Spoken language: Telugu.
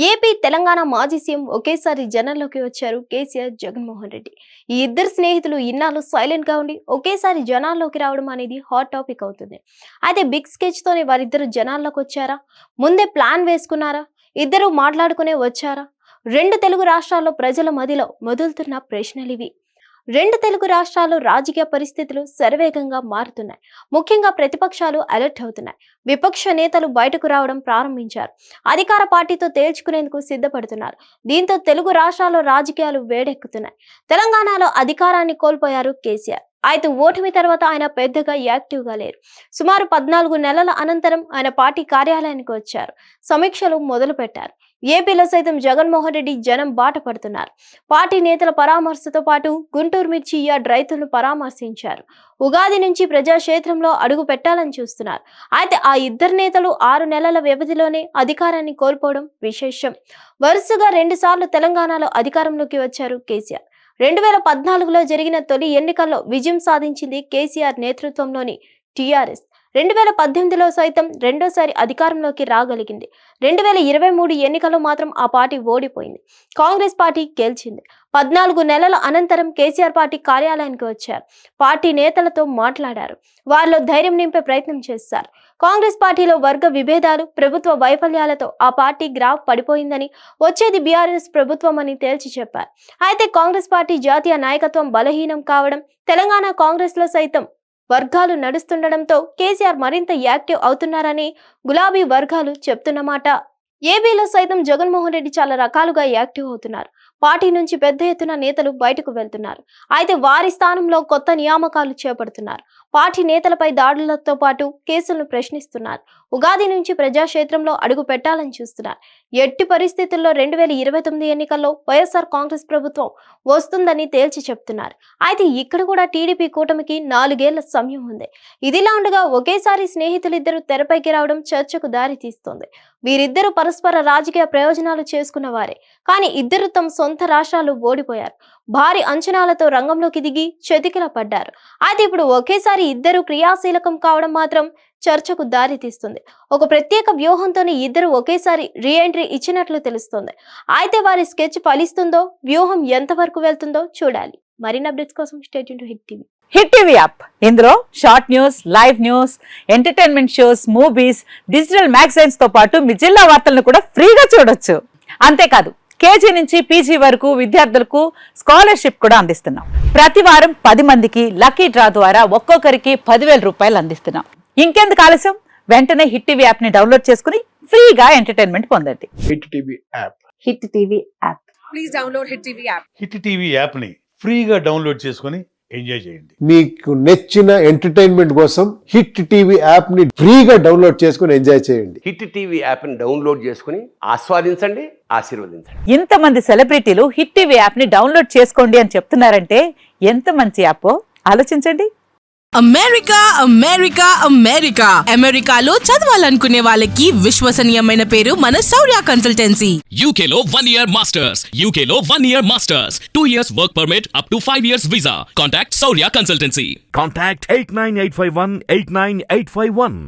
ఏపీ తెలంగాణ మాజీ సీఎం ఒకేసారి జనంలోకి వచ్చారు కేసీఆర్ జగన్మోహన్ రెడ్డి. ఈ ఇద్దరు స్నేహితులు ఇన్నాళ్ళు సైలెంట్ గా ఉండి ఒకేసారి జనాల్లోకి రావడం అనేది హాట్ టాపిక్ అవుతుంది. అయితే బిగ్ స్కెచ్ తోనే వారిద్దరు జనాల్లోకి వచ్చారా, ముందే ప్లాన్ వేసుకున్నారా, ఇద్దరు మాట్లాడుకునే వచ్చారా? రెండు తెలుగు రాష్ట్రాల్లో ప్రజల మదిలో మొదలుతున్న ప్రశ్నలివి. రెండు తెలుగు రాష్ట్రాల్లో రాజకీయ పరిస్థితులు శరవేగంగా మారుతున్నాయి. ముఖ్యంగా ప్రతిపక్షాలు అలర్ట్ అవుతున్నాయి. విపక్ష నేతలు బయటకు రావడం ప్రారంభించారు. అధికార పార్టీతో తేల్చుకునేందుకు సిద్ధపడుతున్నారు. దీంతో తెలుగు రాష్ట్రాల్లో రాజకీయాలు వేడెక్కుతున్నాయి. తెలంగాణలో అధికారాన్ని కోల్పోయారు కేసీఆర్. అయితే ఓటమి తర్వాత ఆయన పెద్దగా యాక్టివ్ గా లేరు. సుమారు 14 నెలల అనంతరం ఆయన పార్టీ కార్యాలయానికి వచ్చారు. సమీక్షలు మొదలు పెట్టారు. ఏపీలో సైతం జగన్మోహన్ రెడ్డి జనం బాట పడుతున్నారు. పార్టీ నేతల పరామర్శతో పాటు గుంటూరు మిర్చి యార్డ్ రైతులను పరామర్శించారు. ఉగాది నుంచి ప్రజాక్షేత్రంలో అడుగు పెట్టాలని చూస్తున్నారు. అయితే ఆ ఇద్దరు నేతలు 6 నెలల వ్యవధిలోనే అధికారాన్ని కోల్పోవడం విశేషం. వరుసగా 2 సార్లు తెలంగాణలో అధికారంలోకి వచ్చారు కేసీఆర్. 2014లో జరిగిన తొలి ఎన్నికల్లో విజయం సాధించింది కేసీఆర్ నేతృత్వంలోని టీఆర్ఎస్. 2018లో సైతం రెండోసారి అధికారంలోకి రాగలిగింది. 2023 ఎన్నికల్లో మాత్రం ఆ పార్టీ ఓడిపోయింది. కాంగ్రెస్ పార్టీ గెలిచింది. 14 నెలల అనంతరం కేసీఆర్ పార్టీ కార్యాలయానికి వచ్చారు. పార్టీ నేతలతో మాట్లాడారు. వారిలో ధైర్యం నింపే ప్రయత్నం చేశారు. కాంగ్రెస్ పార్టీలో వర్గ విభేదాలు, ప్రభుత్వ వైఫల్యాలతో ఆ పార్టీ గ్రాఫ్ పడిపోయిందని, వచ్చేది బీఆర్ఎస్ ప్రభుత్వం అని తేల్చి చెప్పారు. అయితే కాంగ్రెస్ పార్టీ జాతీయ నాయకత్వం బలహీనం కావడం, తెలంగాణ కాంగ్రెస్ లో సైతం వర్గాలు నడుస్తుండడంతో కేసీఆర్ మరింత యాక్టివ్ అవుతున్నారని గులాబీ వర్గాలు చెప్తున్నమాట. ఏపీలో సైతం జగన్మోహన్ రెడ్డి చాలా రకాలుగా యాక్టివ్ అవుతున్నారు. పార్టీ నుంచి పెద్ద ఎత్తున నేతలు బయటకు వెళ్తున్నారు. అయితే వారి స్థానంలో కొత్త నియామకాలు చేపడుతున్నారు. పార్టీ నేతలపై దాడులతో పాటు కేసులను ప్రశ్నిస్తున్నారు. ఉగాది నుంచి ప్రజాక్షేత్రంలో అడుగు పెట్టాలని చూస్తున్నారు. ఎట్టి పరిస్థితుల్లో 2029 ఎన్నికల్లో వైఎస్ఆర్ కాంగ్రెస్ ప్రభుత్వం వస్తుందని తేల్చి చెప్తున్నారు. అయితే ఇక్కడ కూడా టీడీపీ కూటమికి 4 ఏళ్ల సమయం ఉంది. ఇదిలా ఉండగా ఒకేసారి స్నేహితులిద్దరూ తెరపైకి రావడం చర్చకు దారి తీస్తోంది. వీరిద్దరూ పరస్పర రాజకీయ ప్రయోజనాలు చేసుకున్న వారే. కానీ ఇద్దరు తమ సొంత రాష్ట్రాలు ఓడిపోయారు. భారీ అంచనాలతో రంగంలోకి దిగి చతికిల పడ్డారు. అయితే ఇప్పుడు ఒకేసారి ఇద్దరు క్రియాశీలకం కావడం మాత్రం చర్చకు దారి తీస్తుంది. ఒక ప్రత్యేక వ్యూహంతోనే ఇద్దరు ఒకేసారి రీఎంట్రీ ఇచ్చినట్లు తెలుస్తోంది. అయితే వారి స్కెచ్ ఫలిస్తుందో, వ్యూహం ఎంతవరకు వెళ్తుందో చూడాలి. మరిన్ని అప్డేట్స్ కోసం stay tune to Hit TV. Hit TV app ఇందులో short news, live news, entertainment shows, movies, digital magazines తో పాటు మీ జిల్లా వార్తలను కూడా ఫ్రీగా చూడొచ్చు. అంతేకాదు కేజీ నుంచి పీజీ వరకు విద్యార్థులకు స్కాలర్షిప్ కూడా అందిస్తున్నాం. ప్రతి వారం 10 మందికి లక్కీ డ్రా ద్వారా ఒక్కొక్కరికి 10,000 రూపాయలు అందిస్తున్నాం. ఇంకెందుకు ఆలస్యం, వెంటనే హిట్ టీవీ యాప్ ని డౌన్లోడ్ చేసుకుని ఫ్రీగా ఎంటర్టైన్మెంట్ పొందండి. Hit TV app. Hit TV app. Please download hit TV app. Hit TV app ని ఫ్రీగా డౌన్లోడ్ చేసుకుని ఎంజాయ్ చేయండి. మీకు నచ్చిన ఎంటర్టైన్మెంట్ కోసం హిట్ టీవీ యాప్ ని ఫ్రీగా డౌన్లోడ్ చేసుకుని ఎంజాయ్ చేయండి. హిట్ టీవీ యాప్ ని డౌన్లోడ్ చేసుకుని ఆస్వాదించండి, ఆశీర్వదించండి. ఇంతమంది సెలబ్రిటీలు హిట్ టీవీ యాప్ ని డౌన్లోడ్ చేసుకోండి అని చెప్తున్నారంటే ఎంత మంచి యాప్ ఆలోచించండి. అమెరికా అమెరికా అమెరికా అమెరికాలో చదవాలనుకునే వాళ్ళకి విశ్వసనీయమైన పేరు మన శౌర్య కన్సల్టెన్సీ. UK లో 1 year masters. UK లో 1 year masters. 2 years work permit up to 5 years visa. Contact Saurya Consultancy. Contact 89851 89851.